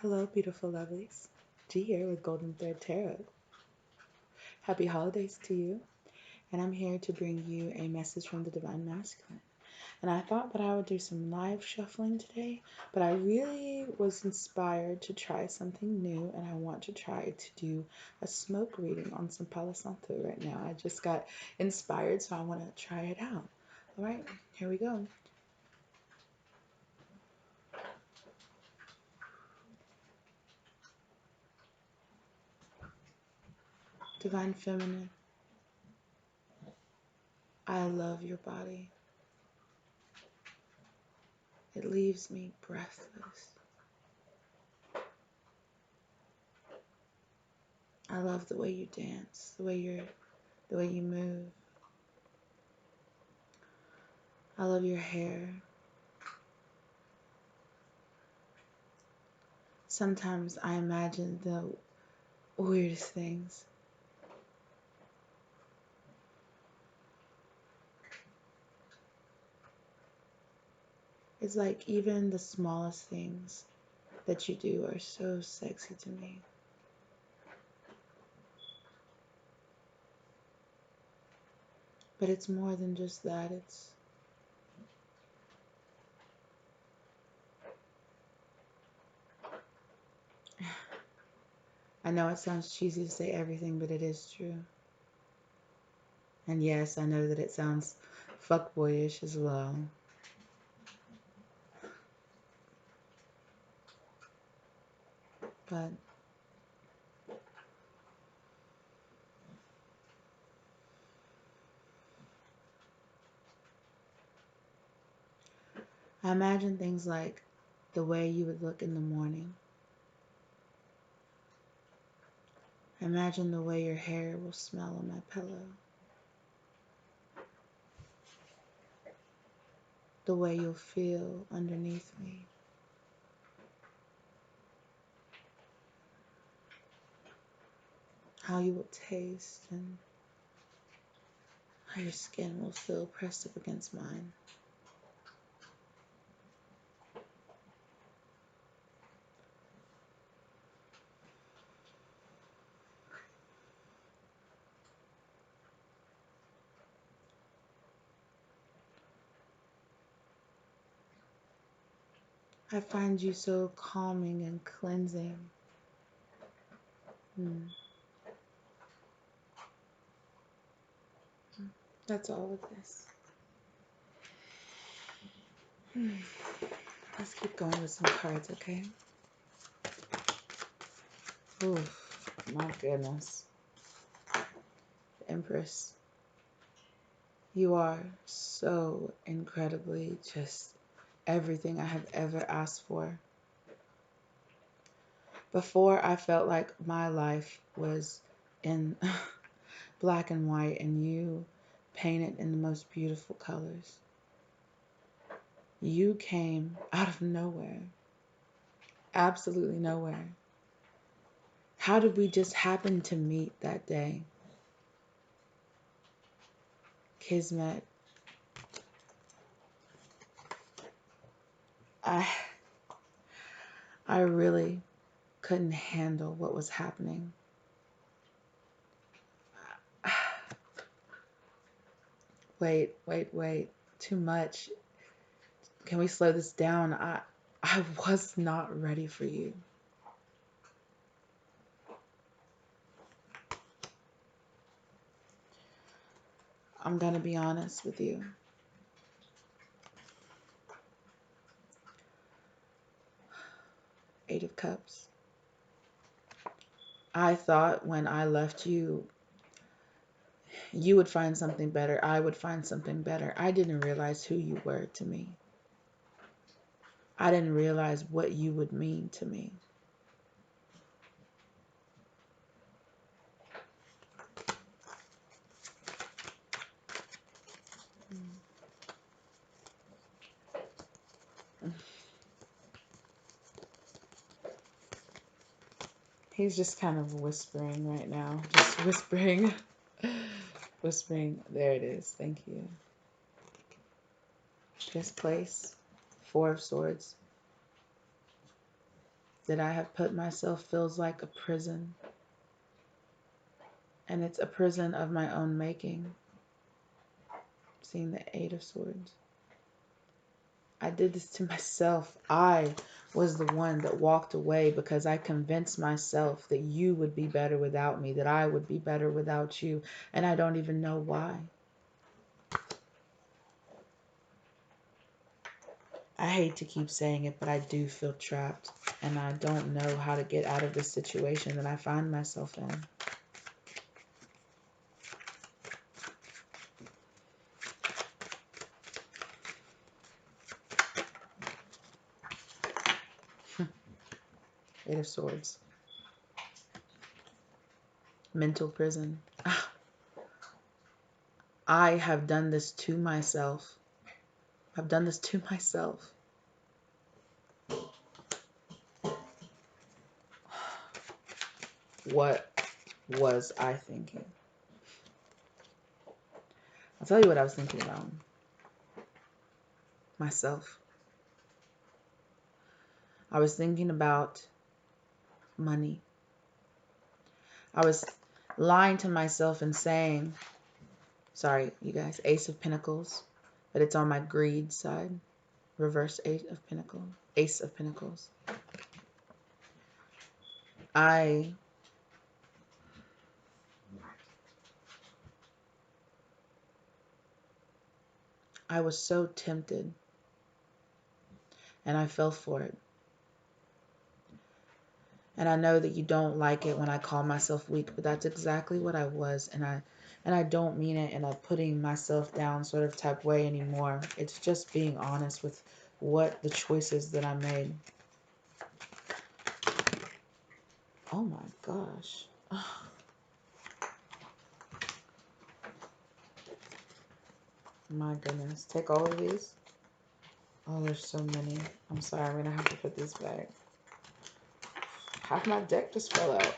Hello, beautiful lovelies. G here with Golden Thread Tarot. Happy holidays to you, and I'm here to bring you a message from the Divine Masculine. And I thought that I would do some live shuffling today, but I really was inspired to try something new, and I want to try to do a smoke reading on some Palo Santo right now. I just got inspired, so I want to try it out. All right, here we go. Divine Feminine, I love your body. It leaves me breathless. I love the way you dance, the way you move. I love your hair. Sometimes I imagine the weirdest things. It's like even the smallest things that you do are so sexy to me. But it's more than just that. I know it sounds cheesy to say everything, but it is true. And yes, I know that it sounds fuckboyish as well. But I imagine things like the way you would look in the morning. I imagine the way your hair will smell on my pillow. The way you'll feel underneath me. How you will taste and how your skin will feel pressed up against mine. I find you so calming and cleansing. That's all of this. Let's keep going with some cards, okay? Oof, my goodness. The Empress. You are so incredibly just everything I have ever asked for. Before, I felt like my life was in black and white, and you painted in the most beautiful colors. You came out of nowhere, absolutely nowhere. How did we just happen to meet that day? Kismet. I I really couldn't handle what was happening. Wait. Too much. Can we slow this down? I was not ready for you. I'm gonna be honest with you. Eight of Cups. I thought when I left you, you would find something better. I would find something better. I didn't realize who you were to me. I didn't realize what you would mean to me. He's just kind of whispering right now. Just whispering. Whispering. There it is. Thank you. This place. Four of Swords. that I have put myself feels like a prison. And it's a prison of my own making. Seeing the Eight of Swords. I did this to myself. I was the one that walked away because I convinced myself that you would be better without me, that I would be better without you, and I don't even know why. I hate to keep saying it, but I do feel trapped, and I don't know how to get out of this situation that I find myself in. Eight of Swords. Mental prison. I have done this to myself. I've done this to myself. What was I thinking? I'll tell you what I was thinking about. Myself. I was thinking about money. I was lying to myself and saying, sorry, you guys, Ace of Pentacles, but it's on my greed side. Reverse Ace of Pentacles. Ace of Pentacles. I was so tempted, and I fell for it. And I know that you don't like it when I call myself weak, but that's exactly what I was. And I don't mean it in a putting myself down sort of type way anymore. It's just being honest with what the choices that I made. Oh my gosh. My goodness. Take all of these. Oh, there's so many. I'm sorry. I'm going to have to put these back. Half my deck just fell out.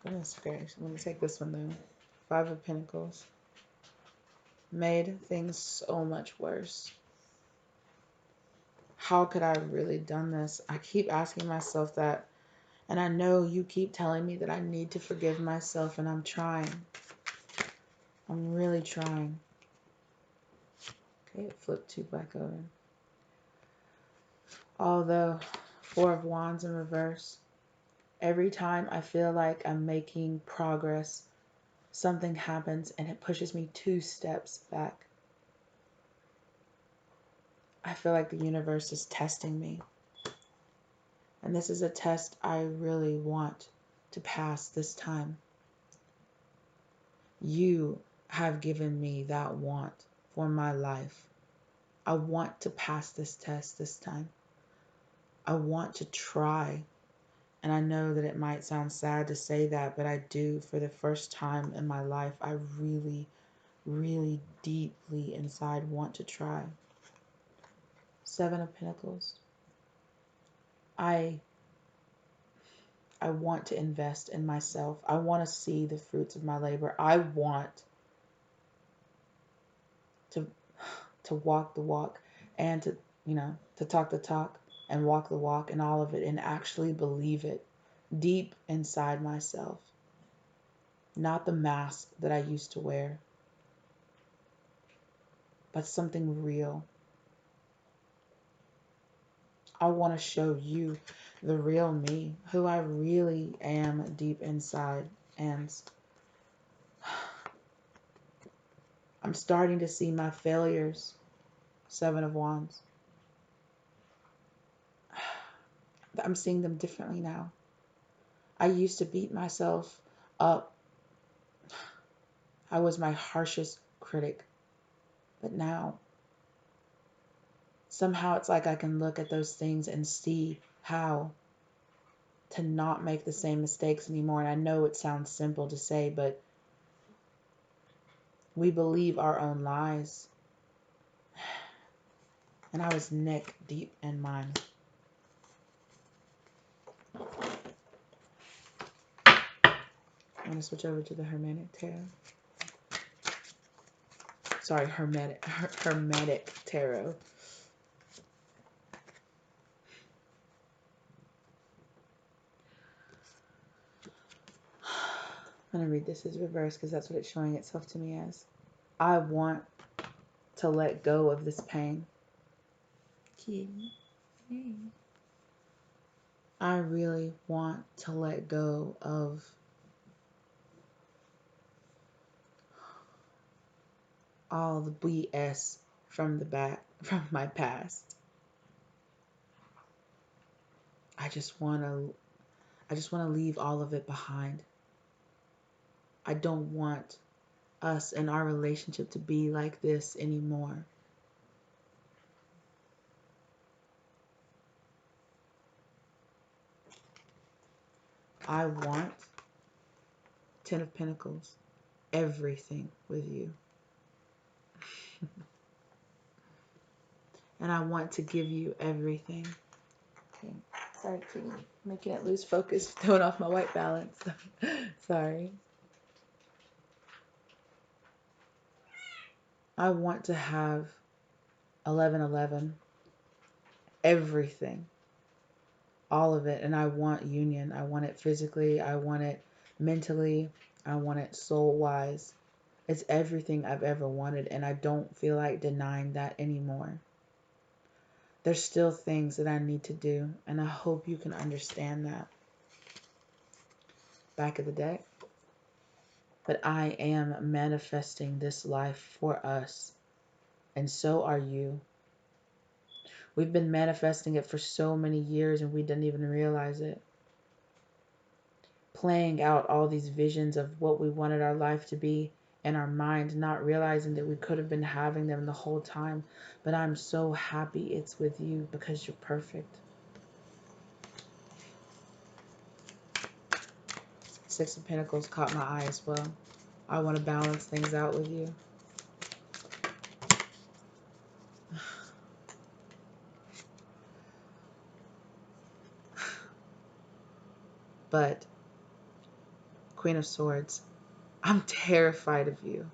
Goodness gracious. I'm going to take this one though. Five of Pentacles. Made things so much worse. How could I have really done this? I keep asking myself that. And I know you keep telling me that I need to forgive myself. And I'm trying. I'm really trying. Okay, it flipped two back over. Although, Four of Wands in reverse. Every time I feel like I'm making progress, something happens and it pushes me 2 steps back. I feel like the universe is testing me. And this is a test I really want to pass this time. You have given me that want for my life. I want to pass this test this time. I want to try. And I know that it might sound sad to say that, but I do. For the first time in my life, I really, really deeply inside want to try. Seven of Pentacles. I want to invest in myself. I want to see the fruits of my labor. I want to walk the walk and to, to talk the talk and walk the walk and all of it and actually believe it deep inside myself. Not the mask that I used to wear, but something real. I want to show you the real me, who I really am deep inside. And I'm starting to see my failures. Seven of Wands. I'm seeing them differently now. I used to beat myself up. I was my harshest critic. But now, somehow it's like I can look at those things and see how to not make the same mistakes anymore. And I know it sounds simple to say, but we believe our own lies. And I was neck deep in mine. I'm going to switch over to the Hermetic Tarot. Sorry, Hermetic Tarot. I'm going to read this as reverse because that's what it's showing itself to me as. I want to let go of this pain. I really want to let go of all the BS from my past. I just want to leave all of it behind. I don't want us and our relationship to be like this anymore. I want 10 of Pentacles, everything with you. And I want to give you everything. Okay. Sorry for making it lose focus, throwing off my white balance. Sorry. I want to have 1111, everything, all of it. And I want union. I want it physically. I want it mentally. I want it soul-wise. It's everything I've ever wanted, and I don't feel like denying that anymore. There's still things that I need to do, and I hope you can understand that. Back of the deck. But I am manifesting this life for us, and so are you. We've been manifesting it for so many years, and we didn't even realize it. Playing out all these visions of what we wanted our life to be in our mind, not realizing that we could have been having them the whole time. But I'm so happy it's with you because you're perfect. Six of Pentacles caught my eye as well. I want to balance things out with you. But Queen of Swords, I'm terrified of you.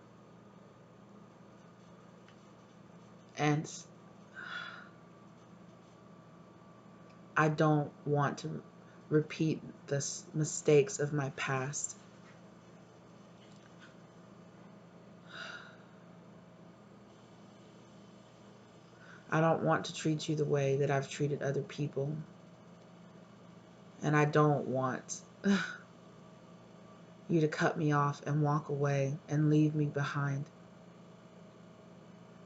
And I don't want to repeat the mistakes of my past. I don't want to treat you the way that I've treated other people. And I don't want you to cut me off and walk away and leave me behind.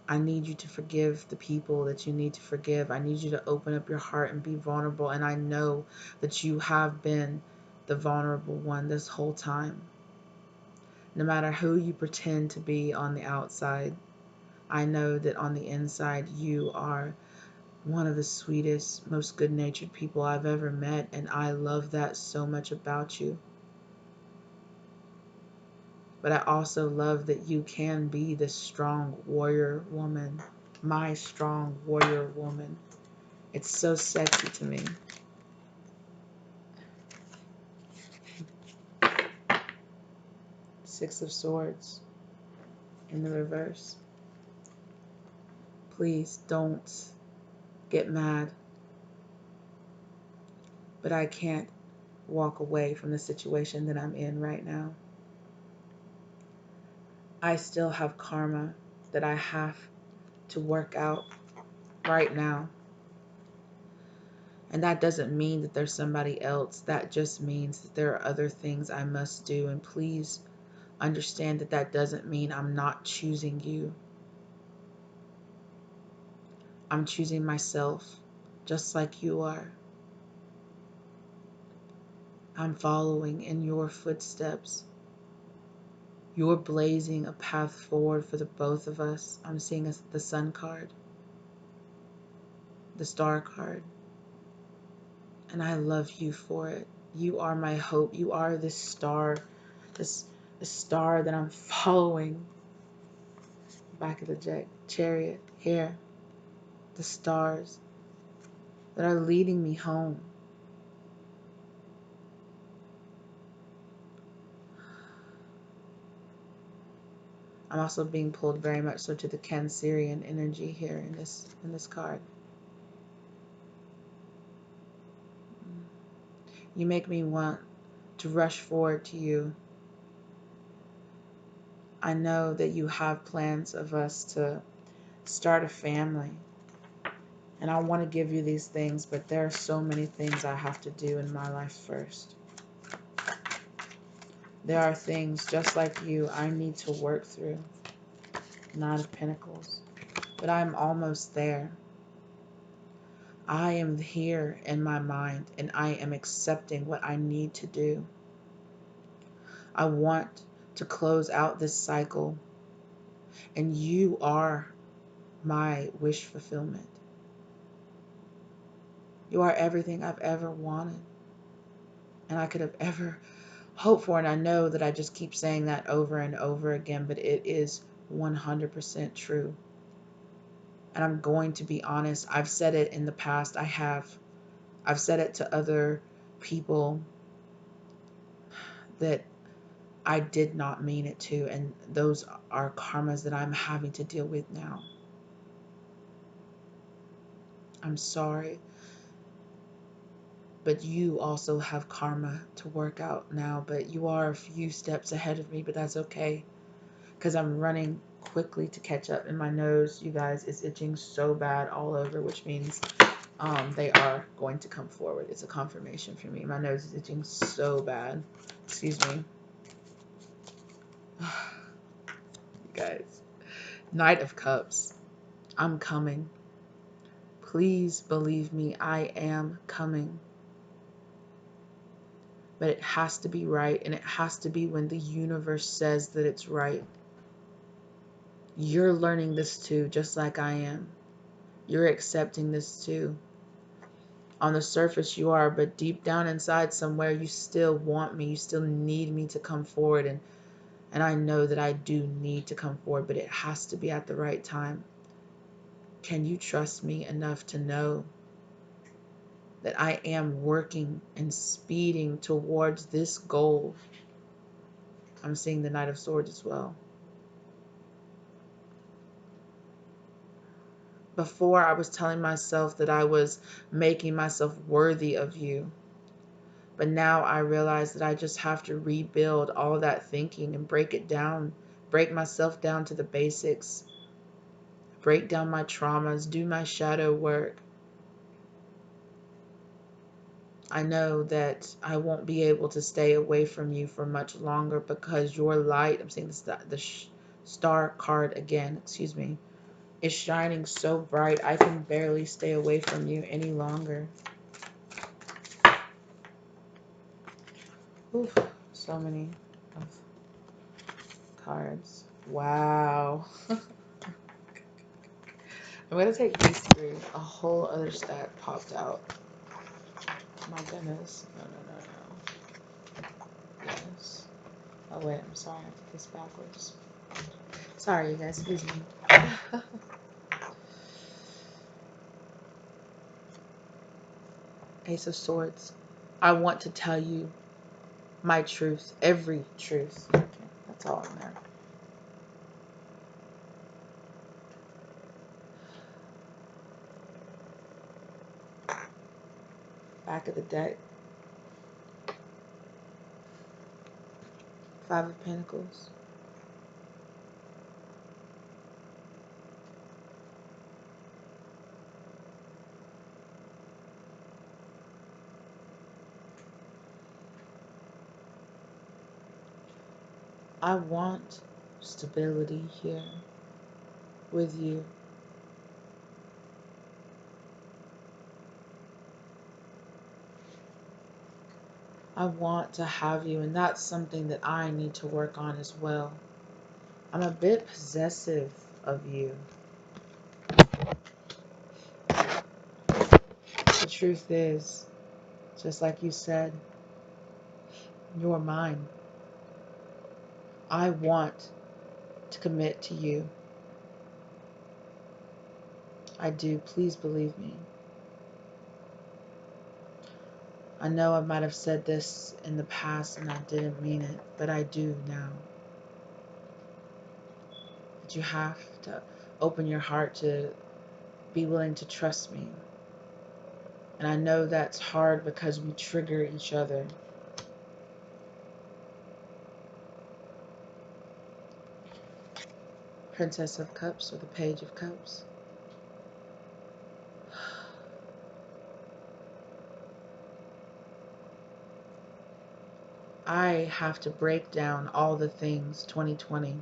I need you to forgive the people that you need to forgive. I need you to open up your heart and be vulnerable. And I know that you have been the vulnerable one this whole time. No matter who you pretend to be on the outside, I know that on the inside you are one of the sweetest, most good-natured people I've ever met. And I love that so much about you. But I also love that you can be this strong warrior woman. My strong warrior woman. It's so sexy to me. Six of Swords in the reverse. Please don't get mad. But I can't walk away from the situation that I'm in right now. I still have karma that I have to work out right now. And that doesn't mean that there's somebody else. That just means that there are other things I must do. And please understand that that doesn't mean I'm not choosing you. I'm choosing myself just like you are. I'm following in your footsteps. You're blazing a path forward for the both of us. I'm seeing the Sun card, the Star card. And I love you for it. You are my hope. You are this star, this star that I'm following. Back of the chariot, here. The stars that are leading me home. I'm also being pulled very much so to the Cancerian energy here in this card. You make me want to rush forward to you I know that you have plans of us to start a family. And I want to give you these things, but there are so many things I have to do in my life first. There are things just like you I need to work through. Nine of Pentacles. But I'm almost there. I am here in my mind and I am accepting what I need to do. I want to close out this cycle, and you are my wish fulfillment. You are everything I've ever wanted and I could have ever hoped for. And I know that I just keep saying that over and over again, but it is 100% true. And I'm going to be honest. I've said it in the past. I've said it to other people that I did not mean it to. And those are karmas that I'm having to deal with now. I'm sorry. But you also have karma to work out now. But you are a few steps ahead of me, but that's okay. Because I'm running quickly to catch up. And my nose, you guys, is itching so bad all over, which means they are going to come forward. It's a confirmation for me. My nose is itching so bad. Excuse me. You guys. Knight of Cups. I'm coming. Please believe me, I am coming. But it has to be right, and it has to be when the universe says that it's right. You're learning this too, just like I am. You're accepting this too. On the surface you are, but deep down inside somewhere you still want me. You still need me to come forward, and I know that I do need to come forward, but it has to be at the right time. Can you trust me enough to know that I am working and speeding towards this goal? I'm seeing the Knight of Swords as well. Before, I was telling myself that I was making myself worthy of you. But now I realize that I just have to rebuild all that thinking and break it down, break myself down to the basics, break down my traumas, do my shadow work. I know that I won't be able to stay away from you for much longer because your light, I'm seeing the star card again, excuse me, is shining so bright I can barely stay away from you any longer. Oof, so many of cards. Wow. I'm going to take these three. A whole other stack popped out. My goodness. No, no, no, no. Yes. Oh, wait. I'm sorry. I did this backwards. Sorry, you guys. Excuse me. Ace of Swords. I want to tell you my truth. Every truth. Okay, that's all in there. Back of the deck. Five of Pentacles. I want stability here with you. I want to have you, and that's something that I need to work on as well. I'm a bit possessive of you. The truth is, just like you said, you're mine. I want to commit to you. I do. Please believe me. I know I might have said this in the past and I didn't mean it, but I do now. But you have to open your heart to be willing to trust me. And I know that's hard because we trigger each other. Princess of Cups or the Page of Cups. I have to break down all the things 2020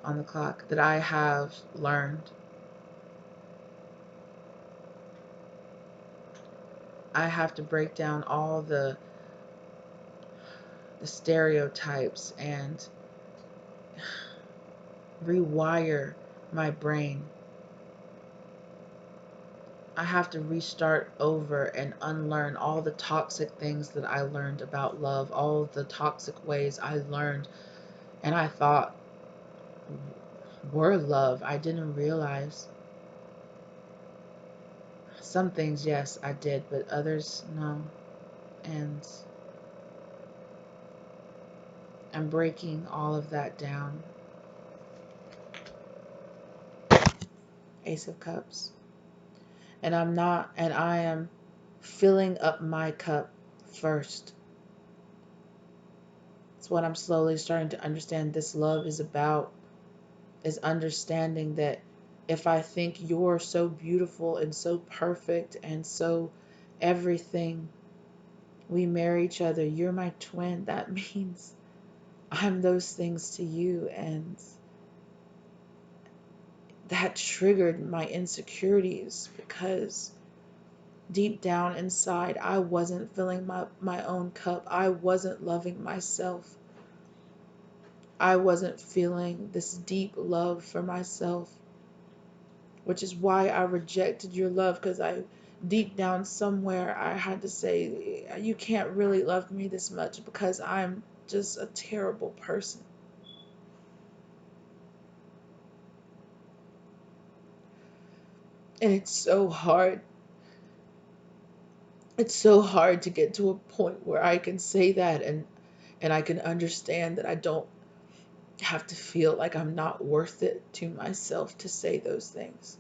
on the clock that I have learned. I have to break down all the stereotypes and rewire my brain. I have to restart over and unlearn all the toxic things that I learned about love, all the toxic ways I learned and I thought were love. I didn't realize. Some things, yes, I did, but others, no. And I'm breaking all of that down. Ace of Cups. And I am filling up my cup first. It's what I'm slowly starting to understand this love is about, is understanding that if I think you're so beautiful and so perfect and so everything, we marry each other, you're my twin, that means I'm those things to you. And that triggered my insecurities because deep down inside, I wasn't filling my own cup. I wasn't loving myself. I wasn't feeling this deep love for myself, which is why I rejected your love, because deep down somewhere, I had to say, you can't really love me this much because I'm just a terrible person. And it's so hard. It's so hard to get to a point where I can say that and I can understand that I don't have to feel like I'm not worth it to myself to say those things.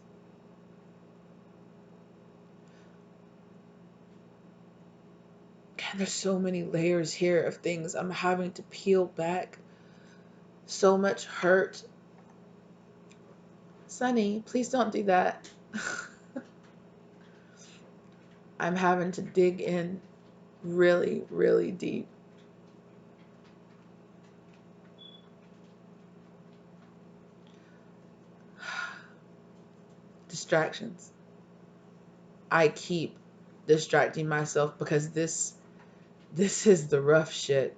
And there's so many layers here of things I'm having to peel back. So much hurt. Sunny, please don't do that. I'm having to dig in really, really deep. Distractions. I keep distracting myself because this is the rough shit.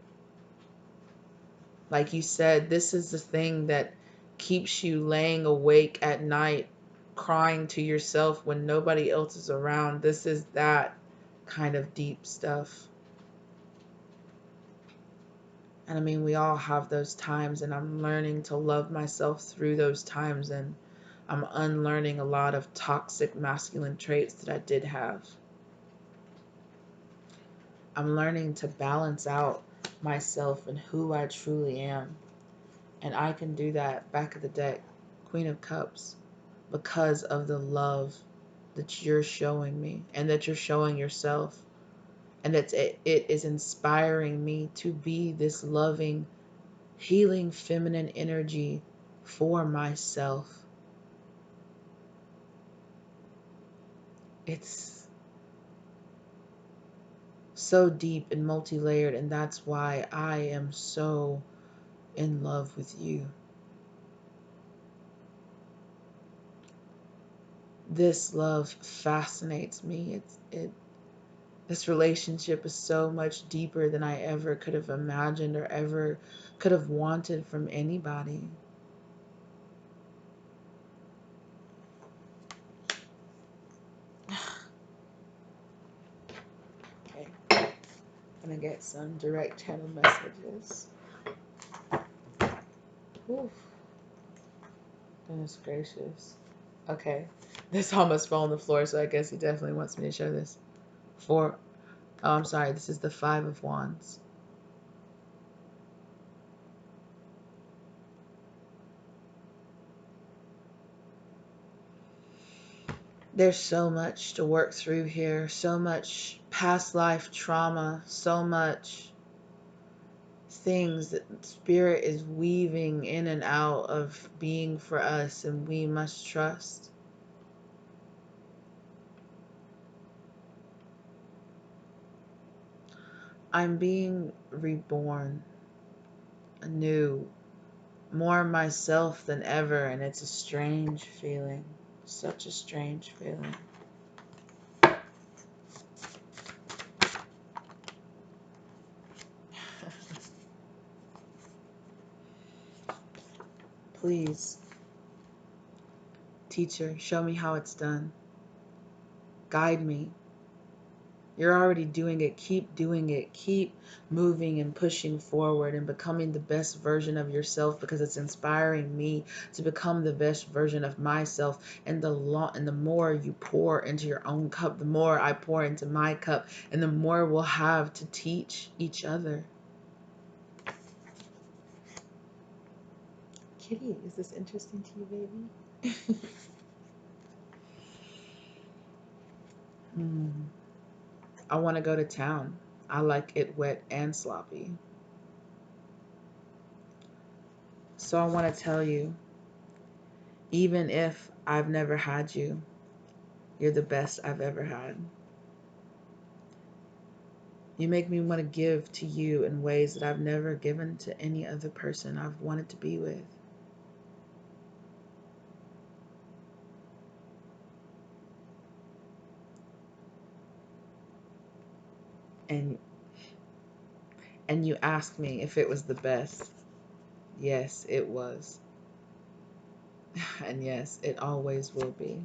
Like you said, this is the thing that keeps you laying awake at night, crying to yourself when nobody else is around. This is that kind of deep stuff. And I mean, we all have those times, and I'm learning to love myself through those times, and I'm unlearning a lot of toxic masculine traits that I did have. I'm learning to balance out myself and who I truly am. And I can do that. Back of the deck, Queen of Cups, because of the love that you're showing me and that you're showing yourself. And that it is inspiring me to be this loving, healing, feminine energy for myself. It's so deep and multi-layered, and that's why I am so in love with you. This love fascinates me. This relationship is so much deeper than I ever could have imagined or ever could have wanted from anybody. Okay, I'm gonna get some direct channel messages. Oof. Goodness gracious. Okay, this almost fell on the floor, so I guess he definitely wants me to show this. Oh, I'm sorry, this is the Five of Wands. There's so much to work through here, so much past life trauma, so much things that Spirit is weaving in and out of being for us, and we must trust. I'm being reborn anew, more myself than ever, and it's a strange feeling. Such a strange feeling. Please, teacher, show me how it's done. Guide me. You're already doing it. Keep doing it. Keep moving and pushing forward and becoming the best version of yourself, because it's inspiring me to become the best version of myself. And the more you pour into your own cup, the more I pour into my cup, and the more we'll have to teach each other. Kitty, is this interesting to you, baby? I want to go to town. I like it wet and sloppy. So I want to tell you, even if I've never had you, you're the best I've ever had. You make me want to give to you in ways that I've never given to any other person I've wanted to be with. And you asked me if it was the best. Yes, it was. And yes, it always will be.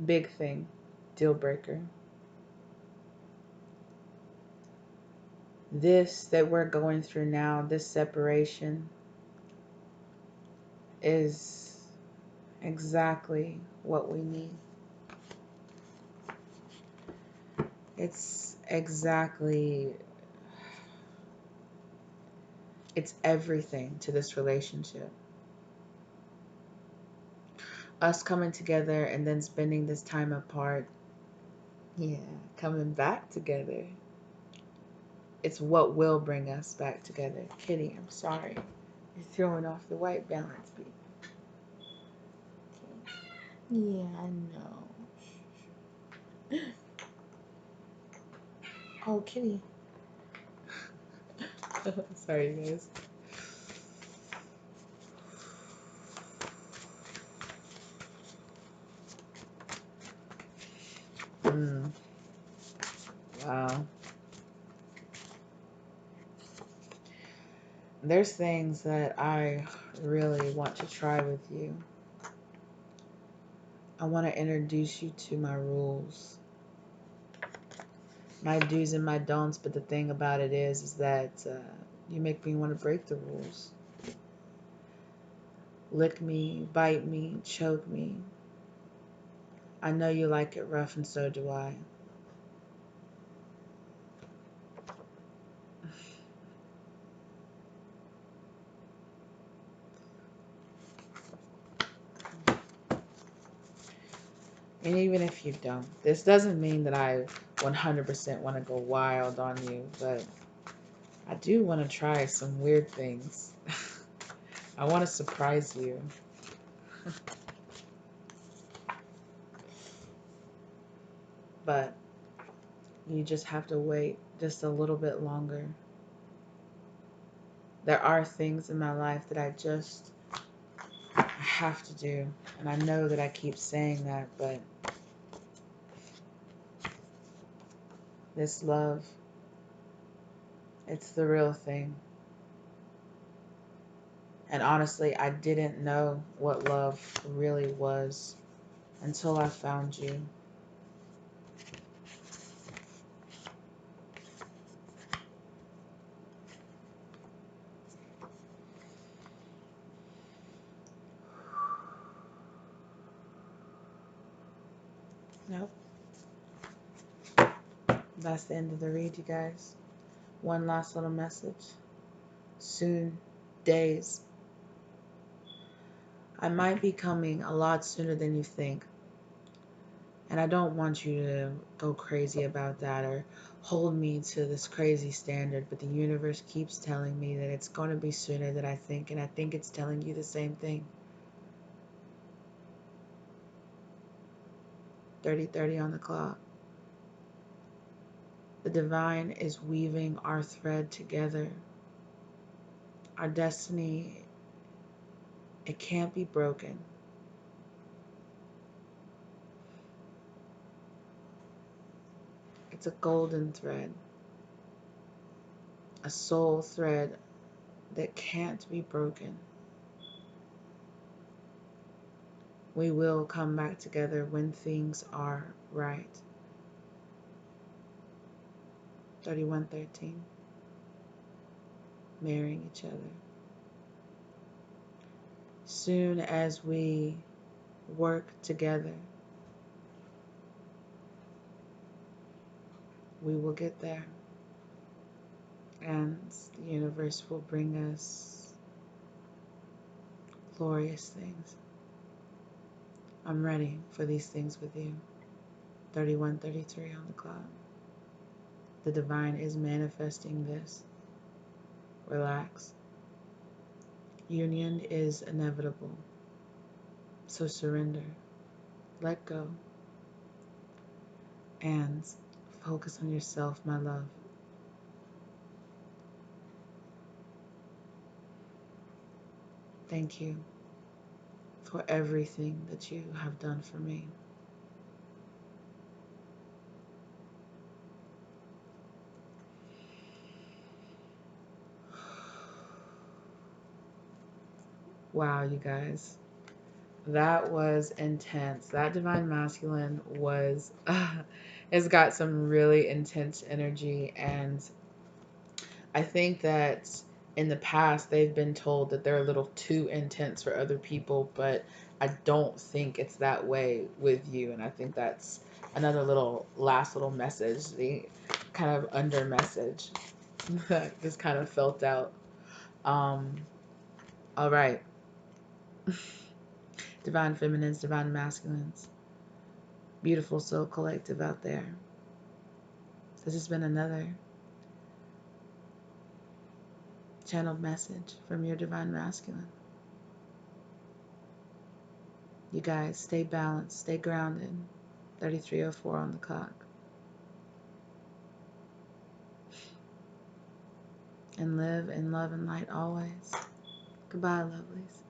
Big thing. Deal breaker. This that we're going through now, this separation, is exactly what we need. It's everything to this relationship. Us coming together and then spending this time apart. Yeah, coming back together. It's what will bring us back together. Kitty, I'm sorry. You're throwing off the white balance beat. Yeah, I know. Oh, Kitty. Sorry, you guys. Wow. There's things that I really want to try with you. I want to introduce you to my rules. My do's and my don'ts, but the thing about it is that you make me want to break the rules. Lick me, bite me, choke me. I know you like it rough, and so do I. And even if you don't, this doesn't mean that I 100% want to go wild on you, but I do want to try some weird things. I want to surprise you. But you just have to wait just a little bit longer. There are things in my life that I have to do. And I know that I keep saying that, but this love, it's the real thing. And honestly, I didn't know what love really was until I found you. Nope. That's the end of the read, you guys. One last little message. Soon, days. I might be coming a lot sooner than you think. And I don't want you to go crazy about that or hold me to this crazy standard, but the universe keeps telling me that it's going to be sooner than I think, and I think it's telling you the same thing. 30:30 on the clock. The divine is weaving our thread together. Our destiny, it can't be broken. It's a golden thread, a soul thread that can't be broken. We will come back together when things are right. 31:13. Marrying each other. Soon as we work together, we will get there. And the universe will bring us glorious things. I'm ready for these things with you. 31:33 on the clock. The divine is manifesting this. Relax. Union is inevitable. So surrender. Let go. And focus on yourself, my love. Thank you for everything that you have done for me. Wow, you guys. That was intense. That divine masculine was, it's got some really intense energy. And I think that in the past, they've been told that they're a little too intense for other people, but I don't think it's that way with you. And I think that's another last little message, the kind of under message that just kind of felt out. All right. Divine feminines, divine masculines, beautiful soul collective out there. This has been another channeled message from your divine masculine. You guys, stay balanced, stay grounded. 33:04 on the clock. And live in love and light always. Goodbye, lovelies.